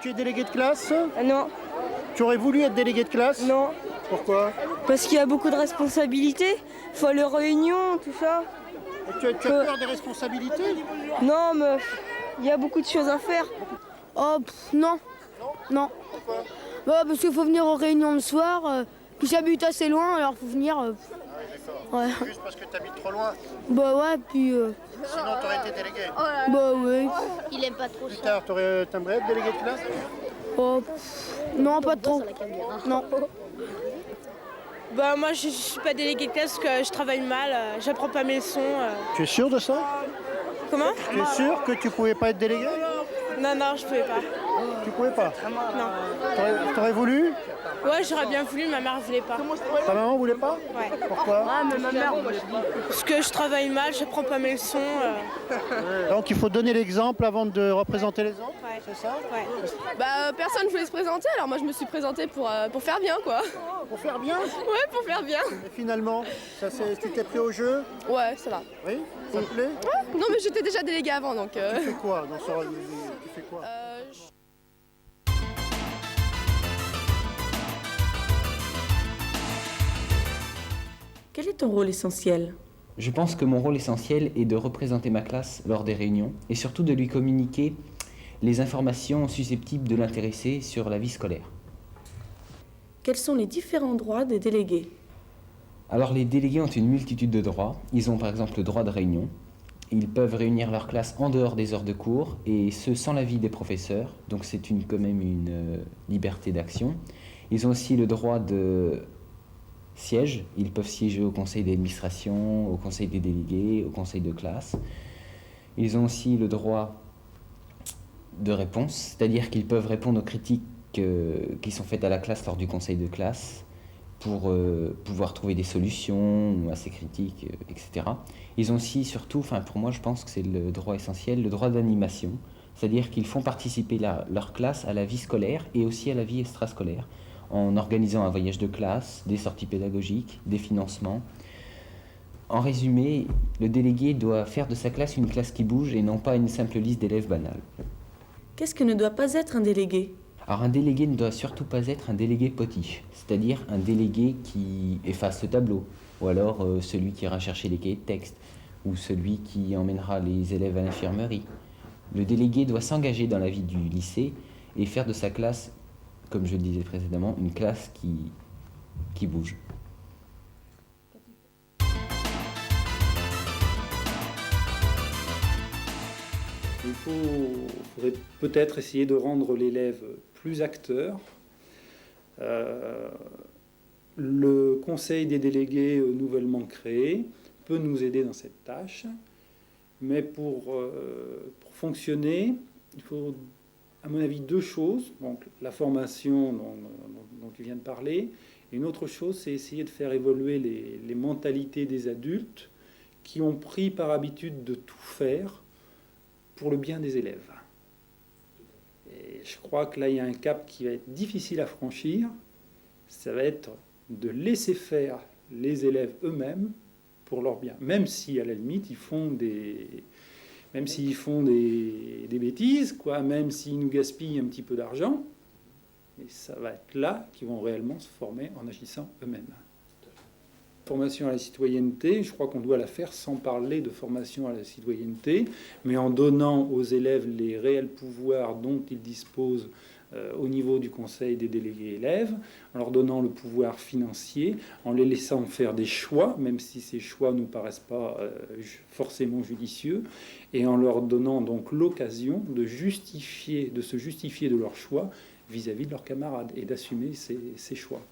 Tu es délégué de classe? Non, Tu aurais voulu être délégué de classe? non, Pourquoi? parce qu'il y a beaucoup de responsabilités. Faut aller aux réunions, tout ça. Et tu as peur des responsabilités? Non, mais il y a beaucoup de choses à faire. Oh, non. Non. Pourquoi? Bah, parce qu'il faut venir aux réunions le soir. Puis j'habite assez loin, alors faut venir. Ouais. Juste parce que tu habites trop loin. Bah ouais, puis. Sinon, tu aurais été délégué. Bah ouais. Il aime pas trop Plus ça. tard, t'aimerais être délégué de classe? Oh, non, pas trop. Non. Bah moi je suis pas déléguée de classe parce que je travaille mal, j'apprends pas mes leçons. Tu es sûr de ça? Comment? Tu es sûr que tu pouvais pas être délégué? Non, je pouvais pas. Tu pouvais pas? Non. T'aurais voulu? Ouais, j'aurais bien voulu, ma mère voulait pas. Ta maman voulait pas? Ouais. Pourquoi? Parce que je travaille mal, j'apprends pas mes leçons. Donc il faut donner l'exemple avant de représenter les autres, Ouais. c'est ça? Ouais. Bah personne voulait se présenter, alors moi je me suis présentée pour faire bien quoi. Pour faire bien? Ouais, pour faire bien. Et finalement, tu t'es pris au jeu? Ouais, ça va. Oui? Ça te plaît? Non mais j'étais déjà déléguée avant donc... Tu fais quoi dans ce rôle? Tu fais quoi? Quel est ton rôle essentiel? Je pense que mon rôle essentiel est de représenter ma classe lors des réunions et surtout de lui communiquer les informations susceptibles de l'intéresser sur la vie scolaire. Quels sont les différents droits des délégués? Alors les délégués ont une multitude de droits. Ils ont par exemple le droit de réunion. Ils peuvent réunir leur classe en dehors des heures de cours et ce sans l'avis des professeurs. Donc c'est quand même une liberté d'action. Ils ont aussi le droit de siège. Ils peuvent siéger au conseil d'administration, au conseil des délégués, au conseil de classe. Ils ont aussi le droit de réponse, c'est-à-dire qu'ils peuvent répondre aux critiques qui sont faites à la classe lors du conseil de classe pour pouvoir trouver des solutions à ces critiques, etc. Ils ont aussi, surtout, pour moi je pense que c'est le droit essentiel, le droit d'animation, c'est-à-dire qu'ils font participer leur classe à la vie scolaire et aussi à la vie extrascolaire, en organisant un voyage de classe, des sorties pédagogiques, des financements. En résumé, le délégué doit faire de sa classe une classe qui bouge et non pas une simple liste d'élèves banals. Qu'est-ce que ne doit pas être un délégué? Alors un délégué ne doit surtout pas être un délégué potiche, c'est-à-dire un délégué qui efface le tableau, ou alors celui qui ira chercher les cahiers de texte, ou celui qui emmènera les élèves à l'infirmerie. Le délégué doit s'engager dans la vie du lycée et faire de sa classe, comme je le disais précédemment, une classe qui bouge. Il faudrait peut-être essayer de rendre l'élève plus acteur. Le conseil des délégués nouvellement créé peut nous aider dans cette tâche, mais pour fonctionner, il faut, à mon avis, deux choses. Donc, la formation dont tu viens de parler, et une autre chose, c'est essayer de faire évoluer les mentalités des adultes qui ont pris par habitude de tout faire pour le bien des élèves. Et je crois que là, il y a un cap qui va être difficile à franchir. Ça va être de laisser faire les élèves eux-mêmes pour leur bien. Même si, à la limite, ils font des bêtises, quoi, même s'ils nous gaspillent un petit peu d'argent. Mais ça va être là qu'ils vont réellement se former en agissant eux-mêmes. Formation à la citoyenneté, je crois qu'on doit la faire sans parler de formation à la citoyenneté, mais en donnant aux élèves les réels pouvoirs dont ils disposent au niveau du conseil des délégués élèves, en leur donnant le pouvoir financier, en les laissant faire des choix, même si ces choix ne nous paraissent pas forcément judicieux, et en leur donnant donc l'occasion de se justifier de leurs choix vis-à-vis de leurs camarades et d'assumer ces choix.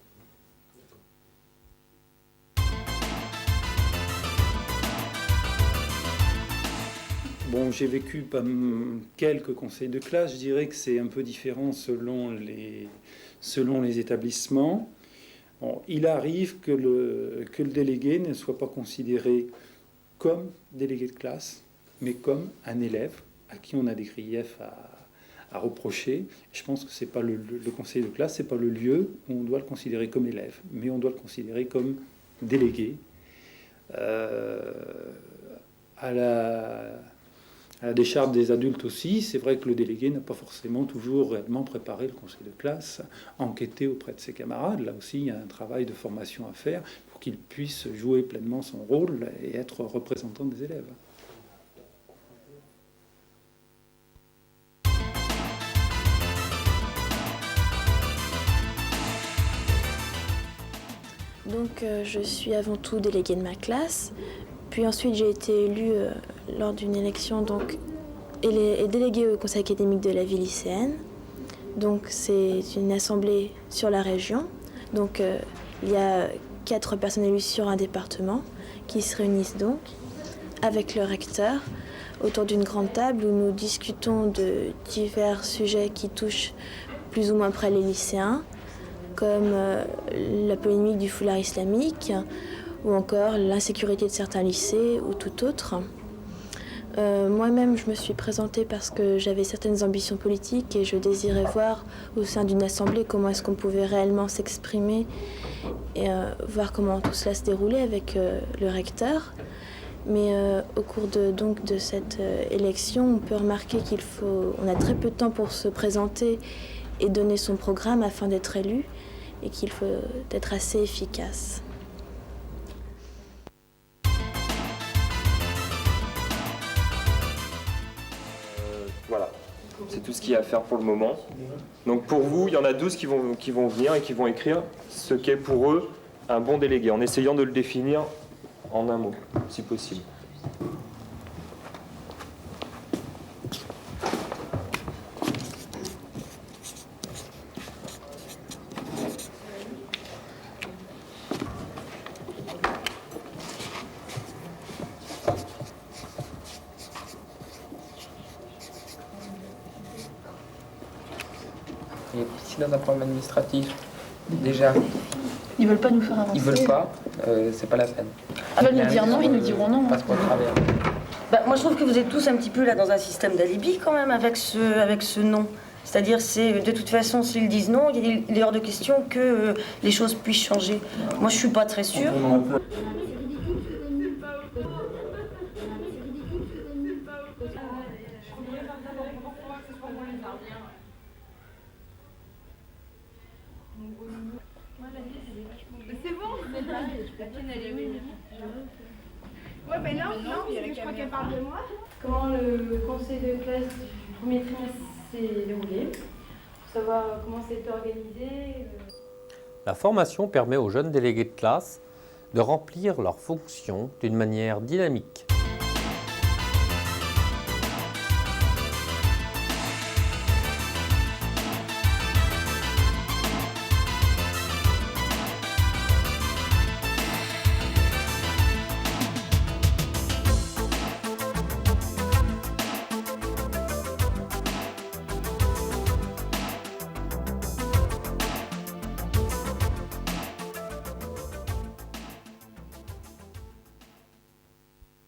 Bon, j'ai vécu quelques conseils de classe. Je dirais que c'est un peu différent selon les établissements. Bon, il arrive que le délégué ne soit pas considéré comme délégué de classe, mais comme un élève à qui on a des griefs à reprocher. Je pense que c'est pas le conseil de classe, c'est pas le lieu où on doit le considérer comme élève, mais on doit le considérer comme délégué. À À la décharge des adultes aussi, c'est vrai que le délégué n'a pas forcément toujours réellement préparé le conseil de classe, enquêté auprès de ses camarades. Là aussi, il y a un travail de formation à faire pour qu'il puisse jouer pleinement son rôle et être représentant des élèves. Donc je suis avant tout déléguée de ma classe, puis ensuite j'ai été élue lors d'une élection et déléguée au conseil académique de la vie lycéenne. Donc c'est une assemblée sur la région. Donc il y a 4 personnes élues sur un département qui se réunissent donc avec le recteur autour d'une grande table où nous discutons de divers sujets qui touchent plus ou moins près les lycéens, comme la polémique du foulard islamique ou encore l'insécurité de certains lycées ou tout autre. Moi-même, je me suis présentée parce que j'avais certaines ambitions politiques et je désirais voir au sein d'une assemblée comment est-ce qu'on pouvait réellement s'exprimer et voir comment tout cela se déroulait avec le recteur. Mais au cours de cette élection, on peut remarquer qu'on a très peu de temps pour se présenter et donner son programme afin d'être élu et qu'il faut être assez efficace. Voilà, c'est tout ce qu'il y a à faire pour le moment. Donc pour vous, il y en a 12 qui vont venir et qui vont écrire ce qu'est pour eux un bon délégué, en essayant de le définir en un mot, si possible. Et si dans un problème administratif, déjà, ils veulent pas nous faire avancer. Ils veulent pas, c'est pas la peine. Ils veulent nous dire non, ils nous diront non. Passe pour le travers. Moi, je trouve que vous êtes tous un petit peu là dans un système d'alibi quand même avec ce non. C'est-à-dire, de toute façon, s'ils disent non, il est hors de question que les choses puissent changer. Moi, je suis pas très sûre. C'est bon. Ouais, mais non, je crois qu'elle parle de moi. Comment le conseil de classe du premier trimestre s'est déroulé, pour savoir comment c'est organisé. La formation permet aux jeunes délégués de classe de remplir leurs fonctions d'une manière dynamique.